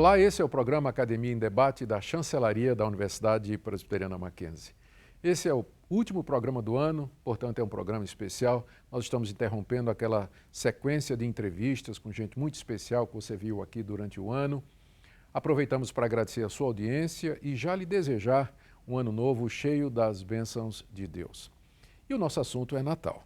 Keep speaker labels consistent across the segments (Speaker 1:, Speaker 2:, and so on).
Speaker 1: Olá, esse é o programa Academia em Debate da Chancelaria da Universidade Presbiteriana Mackenzie. Esse é o último programa do ano, portanto é um programa especial. Nós estamos interrompendo aquela sequência de entrevistas com gente muito especial que você viu aqui durante o ano. Aproveitamos para agradecer a sua audiência e já lhe desejar um ano novo cheio das bênçãos de Deus. E o nosso assunto é Natal.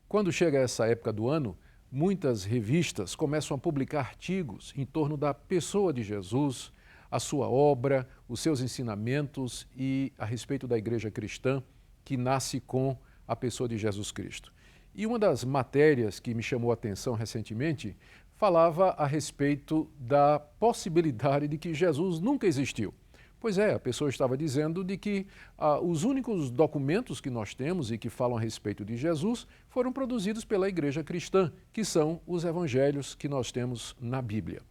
Speaker 1: Quando chega essa época do ano, muitas revistas começam a publicar artigos em torno da pessoa de Jesus, a sua obra, os seus ensinamentos e a respeito da igreja cristã que nasce com a pessoa de Jesus Cristo. E uma das matérias que me chamou a atenção recentemente falava a respeito da possibilidade de que Jesus nunca existiu. Pois é, a pessoa estava dizendo de que os únicos documentos que nós temos e que falam a respeito de Jesus foram produzidos pela igreja cristã, que são os evangelhos que nós temos na Bíblia.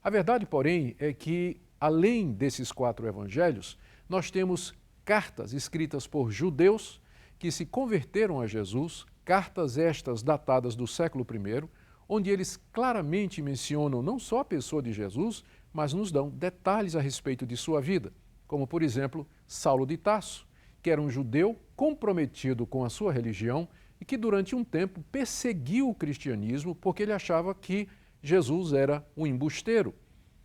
Speaker 1: A verdade, porém, é que, além desses 4 evangelhos, nós temos cartas escritas por judeus que se converteram a Jesus, cartas estas datadas do século I, onde eles claramente mencionam não só a pessoa de Jesus, mas nos dão detalhes a respeito de sua vida, como, por exemplo, Saulo de Tarso, que era um judeu comprometido com a sua religião e que durante um tempo perseguiu o cristianismo porque ele achava que Jesus era um embusteiro.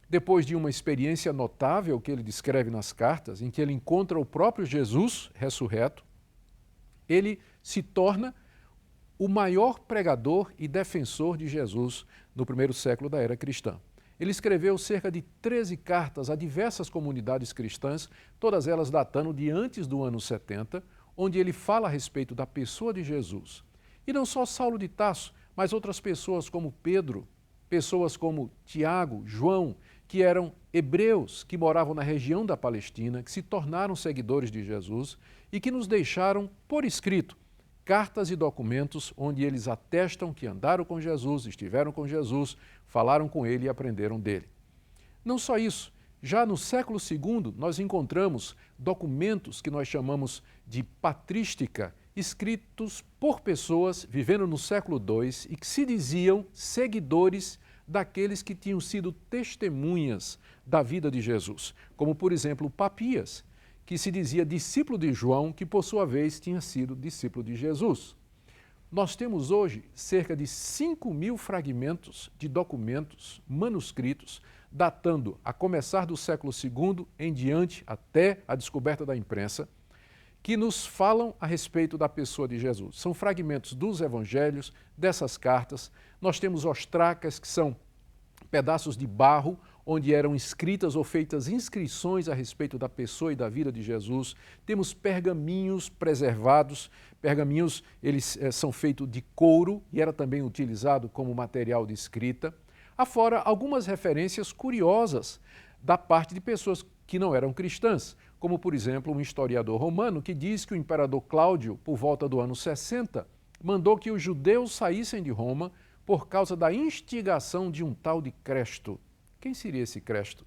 Speaker 1: Depois de uma experiência notável que ele descreve nas cartas, em que ele encontra o próprio Jesus ressurreto, ele se torna o maior pregador e defensor de Jesus no primeiro século da era cristã. Ele escreveu cerca de 13 cartas a diversas comunidades cristãs, todas elas datando de antes do ano 70, onde ele fala a respeito da pessoa de Jesus. E não só Saulo de Tarso, mas outras pessoas como Pedro, pessoas como Tiago, João, que eram hebreus, que moravam na região da Palestina, que se tornaram seguidores de Jesus e que nos deixaram por escrito cartas e documentos onde eles atestam que andaram com Jesus, estiveram com Jesus, falaram com ele e aprenderam dele. Não só isso, já no século II nós encontramos documentos que nós chamamos de patrística, escritos por pessoas vivendo no século II e que se diziam seguidores daqueles que tinham sido testemunhas da vida de Jesus, como por exemplo Papias, que se dizia discípulo de João, que por sua vez tinha sido discípulo de Jesus. Nós temos hoje cerca de 5.000 fragmentos de documentos manuscritos, datando a começar do século II em diante até a descoberta da imprensa, que nos falam a respeito da pessoa de Jesus. São fragmentos dos evangelhos, dessas cartas. Nós temos ostracas, que são pedaços de barro, onde eram escritas ou feitas inscrições a respeito da pessoa e da vida de Jesus. Temos pergaminhos preservados. Pergaminhos, eles são feitos de couro e era também utilizado como material de escrita. Afora algumas referências curiosas da parte de pessoas que não eram cristãs, como, por exemplo, um historiador romano que diz que o imperador Cláudio, por volta do ano 60, mandou que os judeus saíssem de Roma por causa da instigação de um tal de Cresto. Quem seria esse Cresto?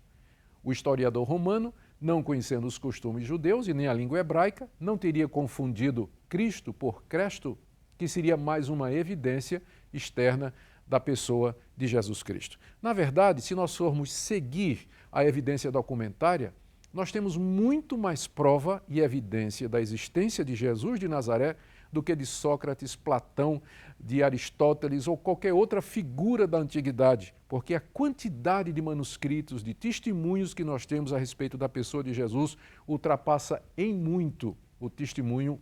Speaker 1: O historiador romano, não conhecendo os costumes judeus e nem a língua hebraica, não teria confundido Cristo por Cresto, que seria mais uma evidência externa da pessoa de Jesus Cristo. Na verdade, se nós formos seguir a evidência documentária, nós temos muito mais prova e evidência da existência de Jesus de Nazaré do que de Sócrates, Platão, de Aristóteles ou qualquer outra figura da antiguidade, porque a quantidade de manuscritos, de testemunhos que nós temos a respeito da pessoa de Jesus ultrapassa em muito o testemunho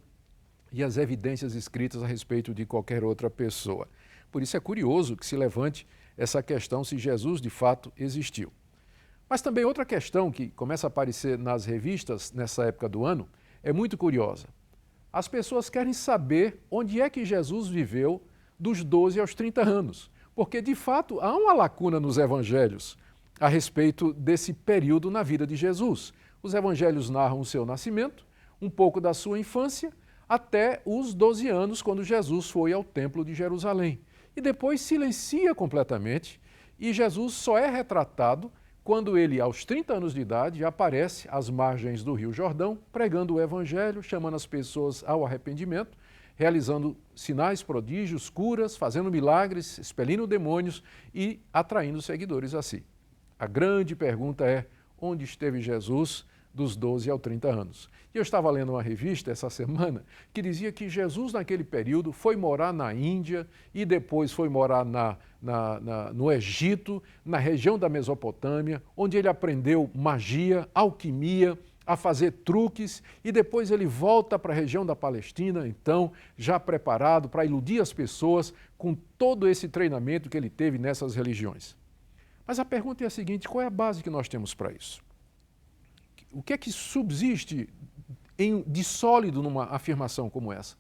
Speaker 1: e as evidências escritas a respeito de qualquer outra pessoa. Por isso é curioso que se levante essa questão se Jesus de fato existiu. Mas também outra questão que começa a aparecer nas revistas nessa época do ano é muito curiosa. As pessoas querem saber onde é que Jesus viveu dos 12 aos 30 anos, porque de fato há uma lacuna nos evangelhos a respeito desse período na vida de Jesus. Os evangelhos narram o seu nascimento, um pouco da sua infância, até os 12 anos, quando Jesus foi ao Templo de Jerusalém. E depois silencia completamente e Jesus só é retratado quando ele, aos 30 anos de idade, aparece às margens do Rio Jordão, pregando o Evangelho, chamando as pessoas ao arrependimento, realizando sinais, prodígios, curas, fazendo milagres, expelindo demônios e atraindo seguidores a si. A grande pergunta é, onde esteve Jesus dos 12 aos 30 anos? E eu estava lendo uma revista essa semana que dizia que Jesus, naquele período, foi morar na Índia e depois foi morar no Egito, na região da Mesopotâmia, onde ele aprendeu magia, alquimia, a fazer truques, e depois ele volta para a região da Palestina, então, já preparado para iludir as pessoas com todo esse treinamento que ele teve nessas religiões. Mas a pergunta é a seguinte, qual é a base que nós temos para isso? O que é que subsiste de sólido numa afirmação como essa?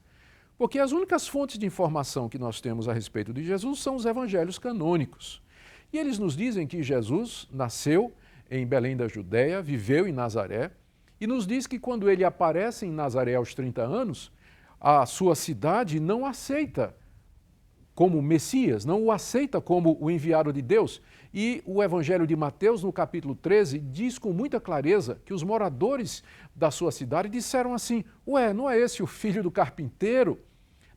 Speaker 1: Porque as únicas fontes de informação que nós temos a respeito de Jesus são os evangelhos canônicos. E eles nos dizem que Jesus nasceu em Belém da Judéia, viveu em Nazaré, e nos diz que quando ele aparece em Nazaré aos 30 anos, a sua cidade não aceita como Messias, não o aceita como o enviado de Deus. E o Evangelho de Mateus, no capítulo 13, diz com muita clareza que os moradores da sua cidade disseram assim, ué, não é esse o filho do carpinteiro?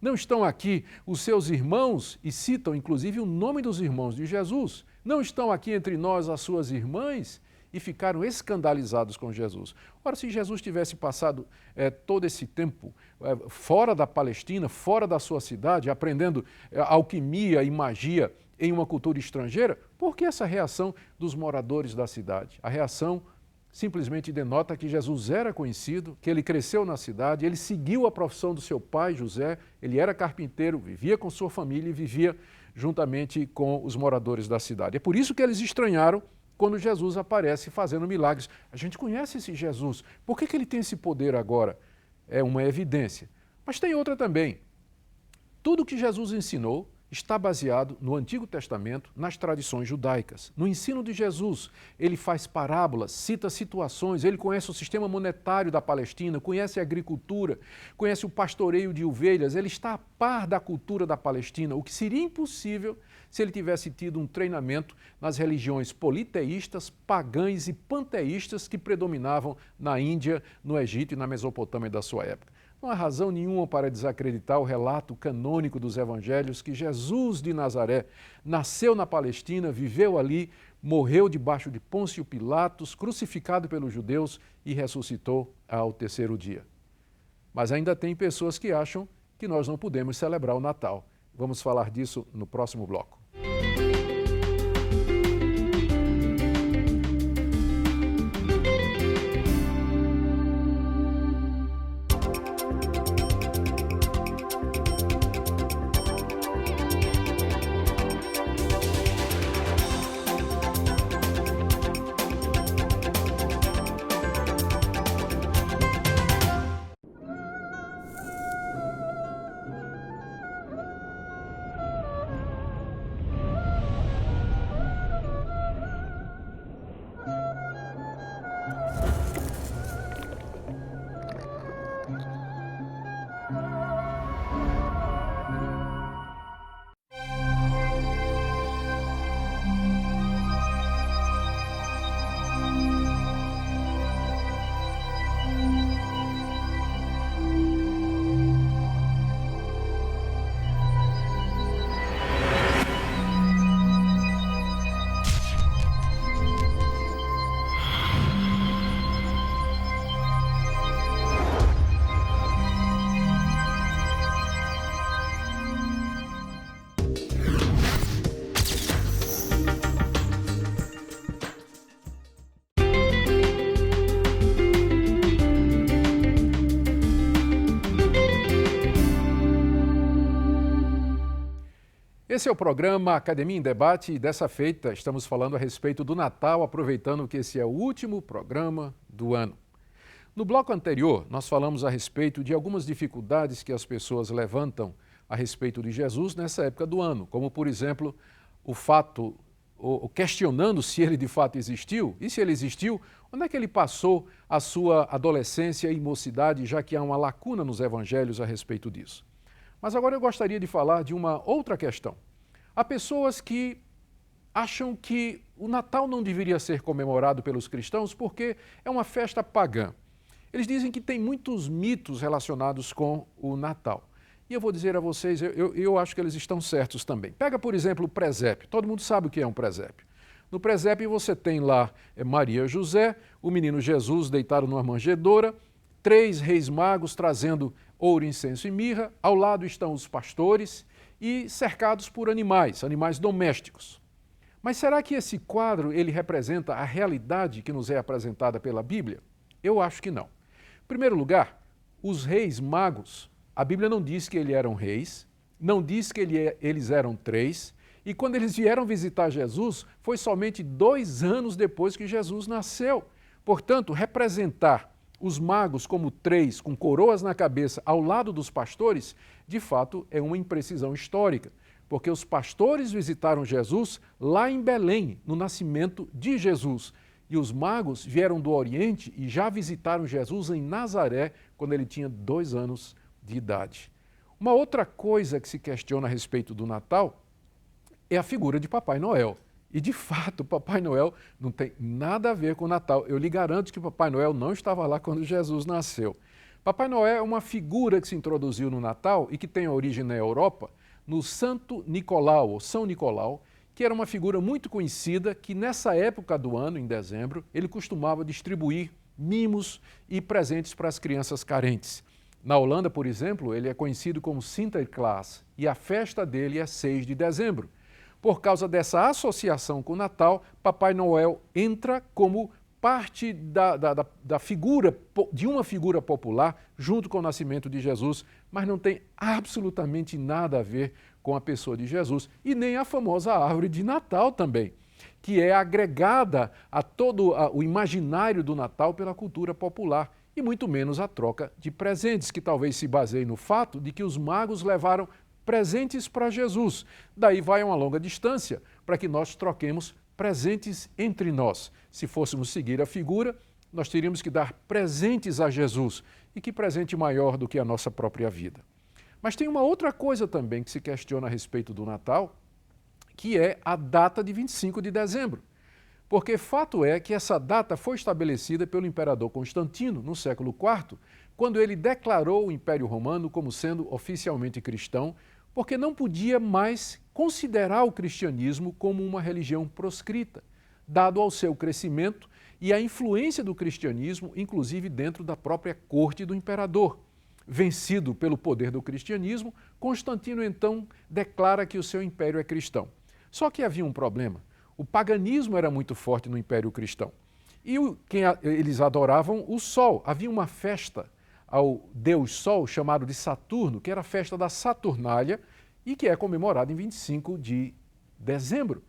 Speaker 1: Não estão aqui os seus irmãos, e citam inclusive o nome dos irmãos de Jesus, não estão aqui entre nós as suas irmãs? E ficaram escandalizados com Jesus. Ora, se Jesus tivesse passado todo esse tempo fora da Palestina, fora da sua cidade, aprendendo alquimia e magia em uma cultura estrangeira, por que essa reação dos moradores da cidade? A reação simplesmente denota que Jesus era conhecido, que ele cresceu na cidade, ele seguiu a profissão do seu pai, José, ele era carpinteiro, vivia com sua família e vivia juntamente com os moradores da cidade. É por isso que eles estranharam quando Jesus aparece fazendo milagres. A gente conhece esse Jesus, por que ele tem esse poder agora? É uma evidência. Mas tem outra também. Tudo que Jesus ensinou está baseado no Antigo Testamento, nas tradições judaicas. No ensino de Jesus, ele faz parábolas, cita situações, ele conhece o sistema monetário da Palestina, conhece a agricultura, conhece o pastoreio de ovelhas, ele está a par da cultura da Palestina, o que seria impossível se ele tivesse tido um treinamento nas religiões politeístas, pagãs e panteístas que predominavam na Índia, no Egito e na Mesopotâmia da sua época. Não há razão nenhuma para desacreditar o relato canônico dos evangelhos que Jesus de Nazaré nasceu na Palestina, viveu ali, morreu debaixo de Pôncio Pilatos, crucificado pelos judeus e ressuscitou ao terceiro dia. Mas ainda tem pessoas que acham que nós não podemos celebrar o Natal. Vamos falar disso no próximo bloco. Esse é o programa Academia em Debate e dessa feita estamos falando a respeito do Natal, aproveitando que esse é o último programa do ano. No bloco anterior, nós falamos a respeito de algumas dificuldades que as pessoas levantam a respeito de Jesus nessa época do ano, como, por exemplo, o fato, questionando se ele de fato existiu, e se ele existiu, onde é que ele passou a sua adolescência e mocidade, já que há uma lacuna nos evangelhos a respeito disso. Mas agora eu gostaria de falar de uma outra questão. Há pessoas que acham que o Natal não deveria ser comemorado pelos cristãos porque é uma festa pagã. Eles dizem que tem muitos mitos relacionados com o Natal. E eu vou dizer a vocês, eu acho que eles estão certos também. Pega, por exemplo, o presépio. Todo mundo sabe o que é um presépio. No presépio você tem lá Maria e José, o menino Jesus deitado numa manjedoura, 3 reis magos trazendo ouro, incenso e mirra, ao lado estão os pastores e cercados por animais, animais domésticos. Mas será que esse quadro ele representa a realidade que nos é apresentada pela Bíblia? Eu acho que não. Em primeiro lugar, os reis magos, a Bíblia não diz que eles eram reis, não diz que eles eram 3, e quando eles vieram visitar Jesus, foi somente 2 anos depois que Jesus nasceu. Portanto, representar os magos como 3, com coroas na cabeça, ao lado dos pastores, de fato é uma imprecisão histórica, porque os pastores visitaram Jesus lá em Belém, no nascimento de Jesus, e os magos vieram do Oriente e já visitaram Jesus em Nazaré, quando ele tinha 2 anos de idade. Uma outra coisa que se questiona a respeito do Natal é a figura de Papai Noel. E, de fato, Papai Noel não tem nada a ver com o Natal. Eu lhe garanto que Papai Noel não estava lá quando Jesus nasceu. Papai Noel é uma figura que se introduziu no Natal e que tem origem na Europa, no Santo Nicolau, ou São Nicolau, que era uma figura muito conhecida que, nessa época do ano, em dezembro, ele costumava distribuir mimos e presentes para as crianças carentes. Na Holanda, por exemplo, ele é conhecido como Sinterklaas e a festa dele é 6 de dezembro. Por causa dessa associação com o Natal, Papai Noel entra como parte da figura, de uma figura popular, junto com o nascimento de Jesus, mas não tem absolutamente nada a ver com a pessoa de Jesus, e nem a famosa árvore de Natal também, que é agregada a todo o imaginário do Natal pela cultura popular, e muito menos a troca de presentes, que talvez se baseie no fato de que os magos levaram presentes para Jesus. Daí vai uma longa distância para que nós troquemos presentes entre nós. Se fôssemos seguir a figura, nós teríamos que dar presentes a Jesus. E que presente maior do que a nossa própria vida? Mas tem uma outra coisa também que se questiona a respeito do Natal, que é a data de 25 de dezembro. Porque fato é que essa data foi estabelecida pelo imperador Constantino, no século IV, quando ele declarou o Império Romano como sendo oficialmente cristão, porque não podia mais considerar o cristianismo como uma religião proscrita, dado ao seu crescimento e à influência do cristianismo, inclusive dentro da própria corte do imperador. Vencido pelo poder do cristianismo, Constantino então declara que o seu império é cristão. Só que havia um problema. O paganismo era muito forte no Império Cristão. E eles adoravam o Sol. Havia uma festa ao Deus Sol, chamado de Saturno, que era a festa da Saturnália e que é comemorada em 25 de dezembro.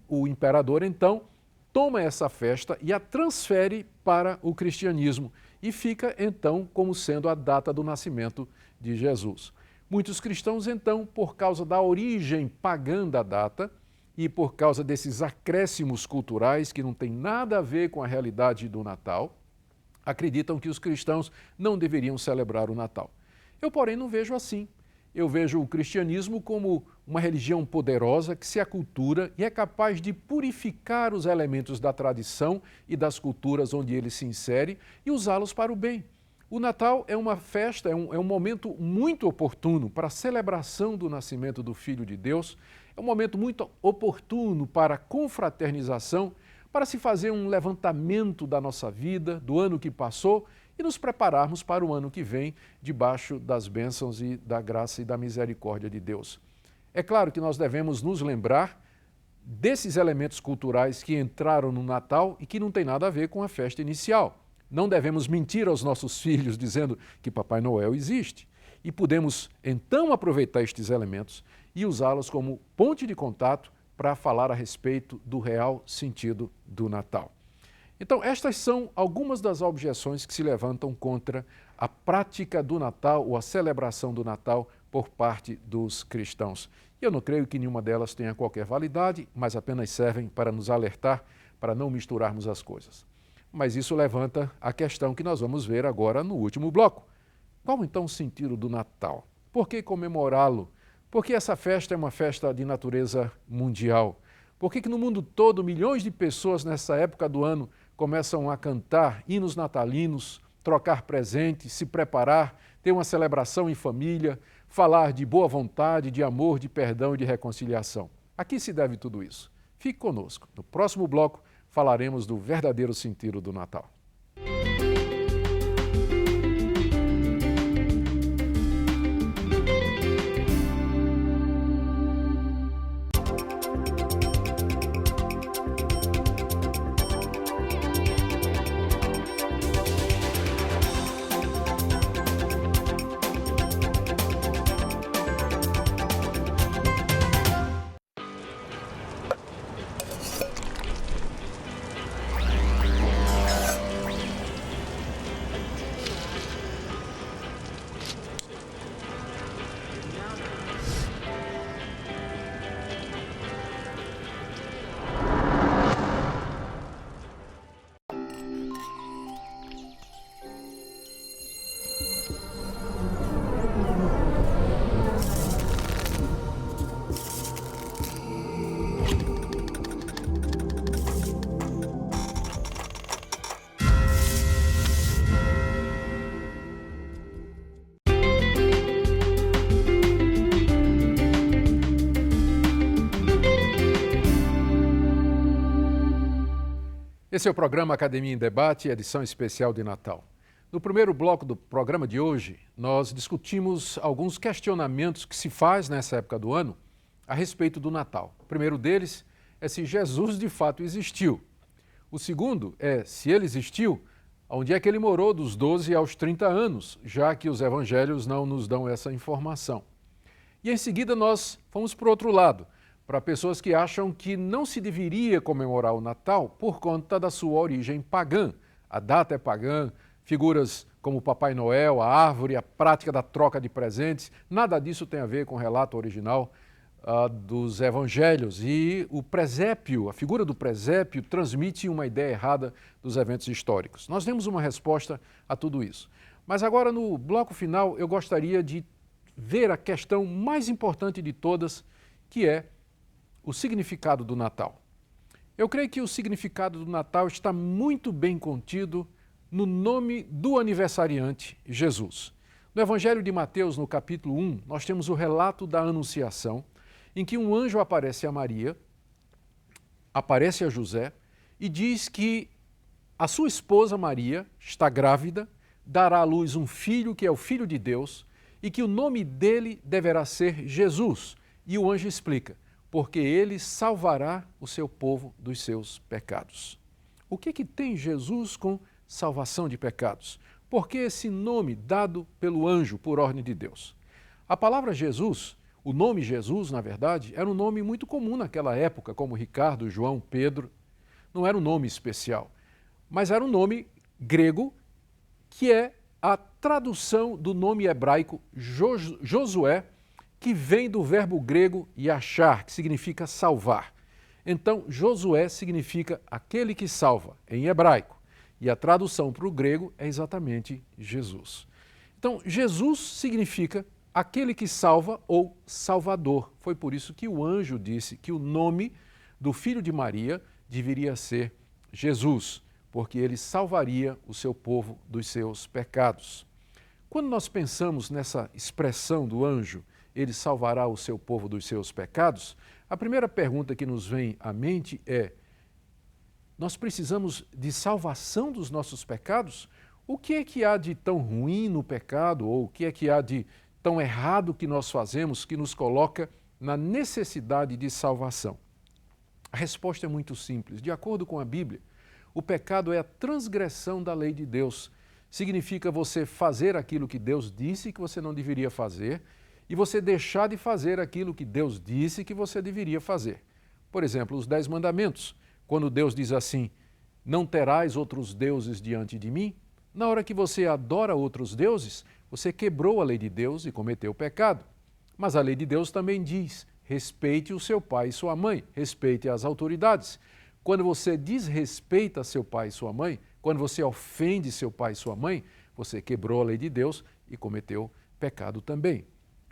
Speaker 1: O imperador, então, toma essa festa e a transfere para o cristianismo e fica, então, como sendo a data do nascimento de Jesus. Muitos cristãos, então, por causa da origem pagã da data e por causa desses acréscimos culturais que não tem nada a ver com a realidade do Natal, acreditam que os cristãos não deveriam celebrar o Natal. Eu, porém, não vejo assim. Eu vejo o cristianismo como uma religião poderosa que se acultura e é capaz de purificar os elementos da tradição e das culturas onde ele se insere e usá-los para o bem. O Natal é uma festa, é um momento muito oportuno para a celebração do nascimento do Filho de Deus, é um momento muito oportuno para a confraternização, para se fazer um levantamento da nossa vida, do ano que passou e nos prepararmos para o ano que vem, debaixo das bênçãos e da graça e da misericórdia de Deus. É claro que nós devemos nos lembrar desses elementos culturais que entraram no Natal e que não tem nada a ver com a festa inicial. Não devemos mentir aos nossos filhos dizendo que Papai Noel existe. E podemos então aproveitar estes elementos e usá-los como ponte de contato para falar a respeito do real sentido do Natal. Então, estas são algumas das objeções que se levantam contra a prática do Natal ou a celebração do Natal por parte dos cristãos. Eu não creio que nenhuma delas tenha qualquer validade, mas apenas servem para nos alertar para não misturarmos as coisas. Mas isso levanta a questão que nós vamos ver agora no último bloco. Qual então o sentido do Natal? Por que comemorá-lo? Por que essa festa é uma festa de natureza mundial? Por que no mundo todo milhões de pessoas nessa época do ano começam a cantar hinos natalinos, trocar presentes, se preparar, ter uma celebração em família, falar de boa vontade, de amor, de perdão e de reconciliação? A que se deve tudo isso? Fique conosco. No próximo bloco, falaremos do verdadeiro sentido do Natal. Esse é o programa Academia em Debate, edição especial de Natal. No primeiro bloco do programa de hoje, nós discutimos alguns questionamentos que se faz nessa época do ano a respeito do Natal. O primeiro deles é se Jesus de fato existiu. O segundo é se ele existiu, onde é que ele morou dos 12 aos 30 anos, já que os evangelhos não nos dão essa informação. E em seguida nós fomos para o outro lado, para pessoas que acham que não se deveria comemorar o Natal por conta da sua origem pagã. A data é pagã, figuras como o Papai Noel, a árvore, a prática da troca de presentes, nada disso tem a ver com o relato original dos evangelhos. E o presépio, a figura do presépio, transmite uma ideia errada dos eventos históricos. Nós demos uma resposta a tudo isso. Mas agora, no bloco final, eu gostaria de ver a questão mais importante de todas, que é o significado do Natal. Eu creio que o significado do Natal está muito bem contido no nome do aniversariante, Jesus. No Evangelho de Mateus, no capítulo 1, nós temos o relato da Anunciação, em que um anjo aparece a Maria, aparece a José e diz que a sua esposa Maria está grávida, dará à luz um filho que é o Filho de Deus e que o nome dele deverá ser Jesus. E o anjo explica: porque ele salvará o seu povo dos seus pecados. O que tem Jesus com salvação de pecados? Por que esse nome dado pelo anjo por ordem de Deus? A palavra Jesus, o nome Jesus, na verdade, era um nome muito comum naquela época, como Ricardo, João, Pedro. Não era um nome especial, mas era um nome grego que é a tradução do nome hebraico Josué, que vem do verbo grego yashar, que significa salvar. Então, Josué significa aquele que salva, em hebraico. E a tradução para o grego é exatamente Jesus. Então, Jesus significa aquele que salva ou salvador. Foi por isso que o anjo disse que o nome do filho de Maria deveria ser Jesus, porque ele salvaria o seu povo dos seus pecados. Quando nós pensamos nessa expressão do anjo, ele salvará o seu povo dos seus pecados, a primeira pergunta que nos vem à mente é: nós precisamos de salvação dos nossos pecados? O que é que há de tão ruim no pecado, ou o que é que há de tão errado que nós fazemos que nos coloca na necessidade de salvação? A resposta é muito simples. De acordo com a Bíblia, o pecado é a transgressão da lei de Deus. Significa você fazer aquilo que Deus disse que você não deveria fazer, e você deixar de fazer aquilo que Deus disse que você deveria fazer. Por exemplo, os 10 mandamentos. Quando Deus diz assim: não terás outros deuses diante de mim, na hora que você adora outros deuses, você quebrou a lei de Deus e cometeu pecado. Mas a lei de Deus também diz: respeite o seu pai e sua mãe, respeite as autoridades. Quando você desrespeita seu pai e sua mãe, quando você ofende seu pai e sua mãe, você quebrou a lei de Deus e cometeu pecado também.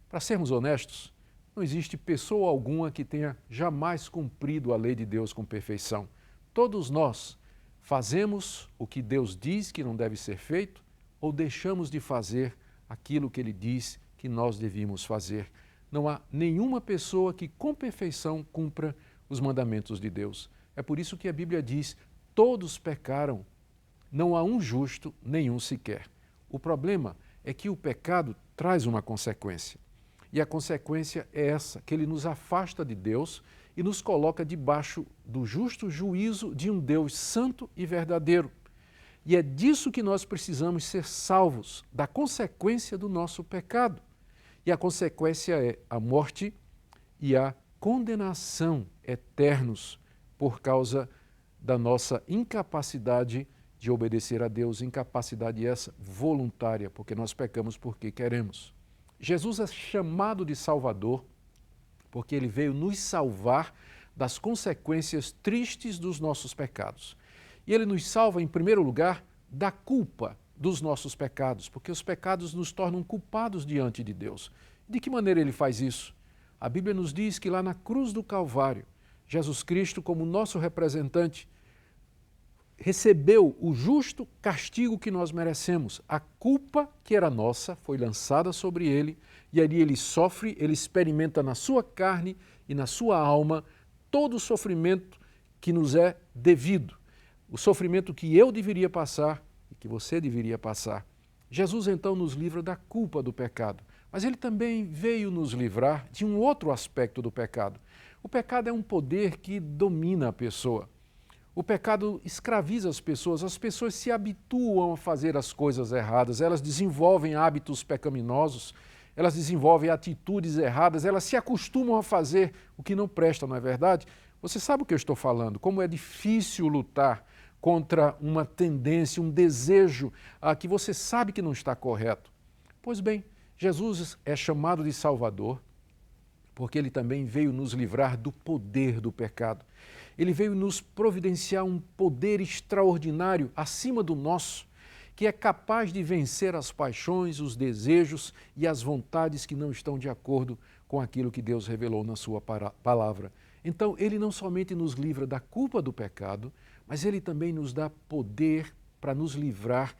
Speaker 1: Para sermos honestos, não existe pessoa alguma que tenha jamais cumprido a lei de Deus com perfeição. Todos nós fazemos o que Deus diz que não deve ser feito ou deixamos de fazer aquilo que Ele diz que nós devíamos fazer. Não há nenhuma pessoa que com perfeição cumpra os mandamentos de Deus. É por isso que a Bíblia diz: todos pecaram, não há um justo, nenhum sequer. O problema é que o pecado traz uma consequência. E a consequência é essa, que ele nos afasta de Deus e nos coloca debaixo do justo juízo de um Deus santo e verdadeiro. E é disso que nós precisamos ser salvos, da consequência do nosso pecado. E a consequência é a morte e a condenação eternos por causa da nossa incapacidade de obedecer a Deus, incapacidade essa voluntária, porque nós pecamos porque queremos. Jesus é chamado de Salvador porque ele veio nos salvar das consequências tristes dos nossos pecados. E ele nos salva, em primeiro lugar, da culpa dos nossos pecados, porque os pecados nos tornam culpados diante de Deus. De que maneira ele faz isso? A Bíblia nos diz que lá na cruz do Calvário, Jesus Cristo, como nosso representante, recebeu o justo castigo que nós merecemos. A culpa que era nossa foi lançada sobre ele e ali ele sofre, ele experimenta na sua carne e na sua alma todo o sofrimento que nos é devido. O sofrimento que eu deveria passar e que você deveria passar. Jesus então nos livra da culpa do pecado, mas ele também veio nos livrar de um outro aspecto do pecado. O pecado é um poder que domina a pessoa. O pecado escraviza as pessoas se habituam a fazer as coisas erradas, elas desenvolvem hábitos pecaminosos, elas desenvolvem atitudes erradas, elas se acostumam a fazer o que não presta, não é verdade? Você sabe o que eu estou falando, como é difícil lutar contra uma tendência, um desejo que você sabe que não está correto. Pois bem, Jesus é chamado de Salvador, porque ele também veio nos livrar do poder do pecado. Ele veio nos providenciar um poder extraordinário acima do nosso, que é capaz de vencer as paixões, os desejos e as vontades que não estão de acordo com aquilo que Deus revelou na sua palavra. Então, ele não somente nos livra da culpa do pecado, mas ele também nos dá poder para nos livrar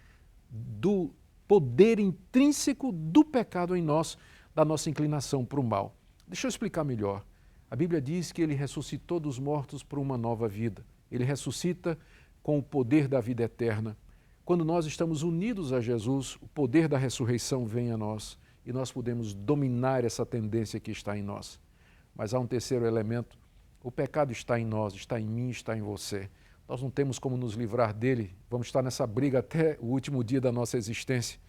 Speaker 1: do poder intrínseco do pecado em nós, da nossa inclinação para o mal. Deixa eu explicar melhor. A Bíblia diz que ele ressuscitou dos mortos para uma nova vida. Ele ressuscita com o poder da vida eterna. Quando nós estamos unidos a Jesus, o poder da ressurreição vem a nós e nós podemos dominar essa tendência que está em nós. Mas há um terceiro elemento. O pecado está em nós, está em mim, está em você. Nós não temos como nos livrar dele. Vamos estar nessa briga até o último dia da nossa existência.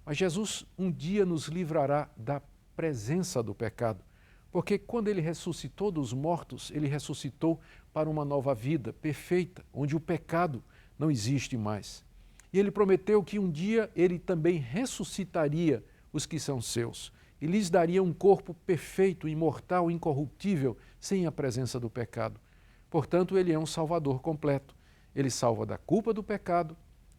Speaker 1: Mas Jesus um dia nos livrará da presença do pecado. Porque quando ele ressuscitou dos mortos, ele ressuscitou para uma nova vida perfeita, onde o pecado não existe mais. E ele prometeu que um dia ele também ressuscitaria os que são seus e lhes daria um corpo perfeito, imortal, incorruptível, sem a presença do pecado. Portanto, ele é um salvador completo. Ele salva da culpa do pecado,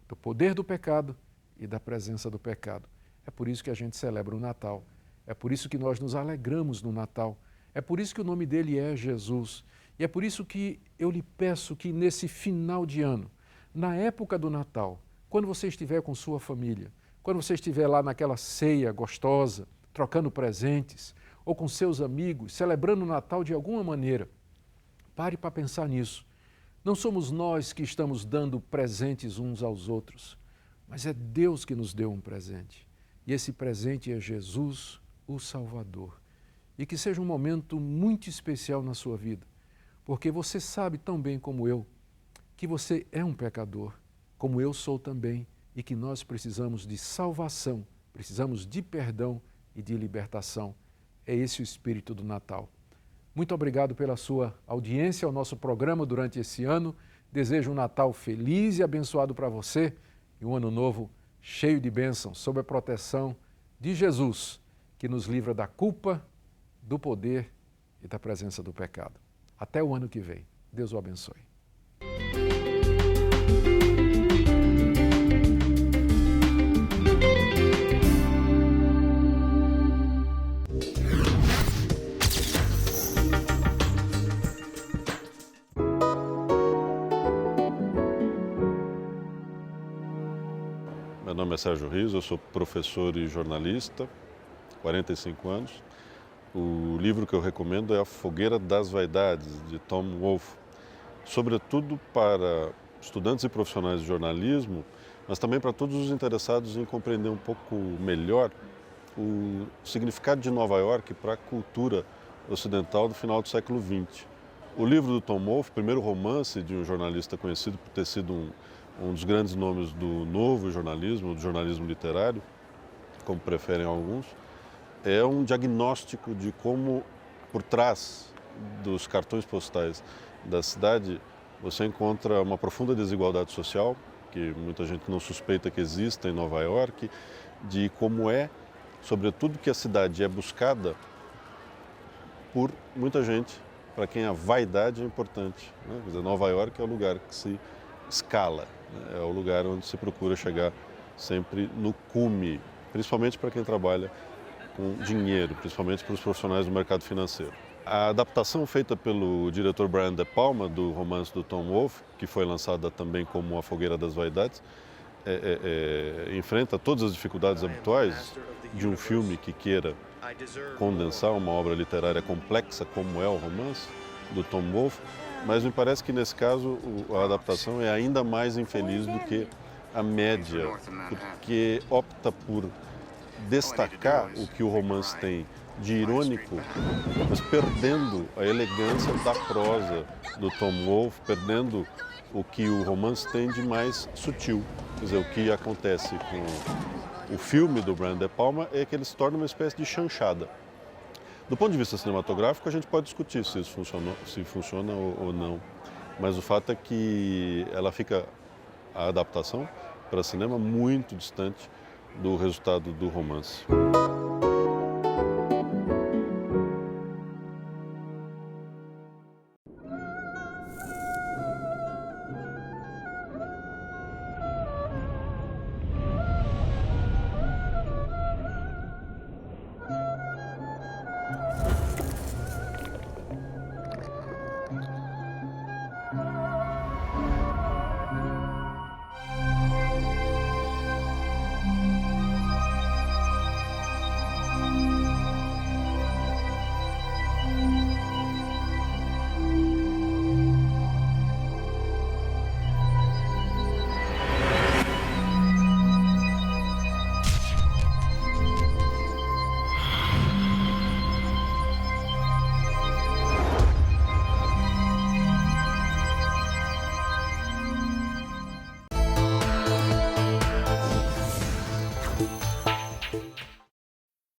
Speaker 1: do poder do pecado e da presença do pecado. É por isso que a gente celebra o Natal. É por isso que nós nos alegramos no Natal. É por isso que o nome dele é Jesus. E é por isso que eu lhe peço que nesse final de ano, na época do Natal, quando você estiver com sua família, quando você estiver lá naquela ceia gostosa, trocando presentes, ou com seus amigos, celebrando o Natal de alguma maneira, pare para pensar nisso. Não somos nós que estamos dando presentes uns aos outros, mas é Deus que nos deu um presente. E esse presente é Jesus, o Salvador. E que seja um momento muito especial na sua vida, porque você sabe tão bem como eu que você é um pecador, como eu sou também, e que nós precisamos de salvação, precisamos de perdão e de libertação. É esse o espírito do Natal. Muito obrigado pela sua audiência ao nosso programa durante esse ano. Desejo um Natal feliz e abençoado para você e um ano novo cheio de bênçãos, sob a proteção de Jesus, que nos livra da culpa, do poder e da presença do pecado. Até o ano que vem. Deus o abençoe.
Speaker 2: Meu nome é Sérgio Riso, eu sou professor e jornalista, 45 anos. O livro que eu recomendo é A Fogueira das Vaidades, de Tom Wolfe, sobretudo para estudantes e profissionais de jornalismo, mas também para todos os interessados em compreender um pouco melhor o significado de Nova York para a cultura ocidental do final do século XX. O livro do Tom Wolfe, primeiro romance de um jornalista conhecido por ter sido um dos grandes nomes do novo jornalismo, do jornalismo literário, como preferem alguns, é um diagnóstico de como, por trás dos cartões postais da cidade, você encontra uma profunda desigualdade social, que muita gente não suspeita que exista em Nova York, de como é, sobretudo, que a cidade é buscada por muita gente, para quem a vaidade é importante, né? Quer dizer, Nova York é o lugar que se escala, né? É o lugar onde se procura chegar sempre no cume, principalmente para quem trabalha com dinheiro, principalmente para os profissionais do mercado financeiro. A adaptação feita pelo diretor Brian De Palma do romance do Tom Wolfe, que foi lançada também como A Fogueira das Vaidades, enfrenta todas as dificuldades habituais de um filme que queira condensar uma obra literária complexa como é o romance do Tom Wolfe, mas me parece que nesse caso a adaptação é ainda mais infeliz do que a média, porque opta por destacar o que o romance tem de irônico, mas perdendo a elegância da prosa do Tom Wolfe, perdendo o que o romance tem de mais sutil. Quer dizer, o que acontece com o filme do Brian De Palma é que ele se torna uma espécie de chanchada. Do ponto de vista cinematográfico, a gente pode discutir se isso funciona ou não, mas o fato é que a adaptação para cinema muito distante do resultado do romance.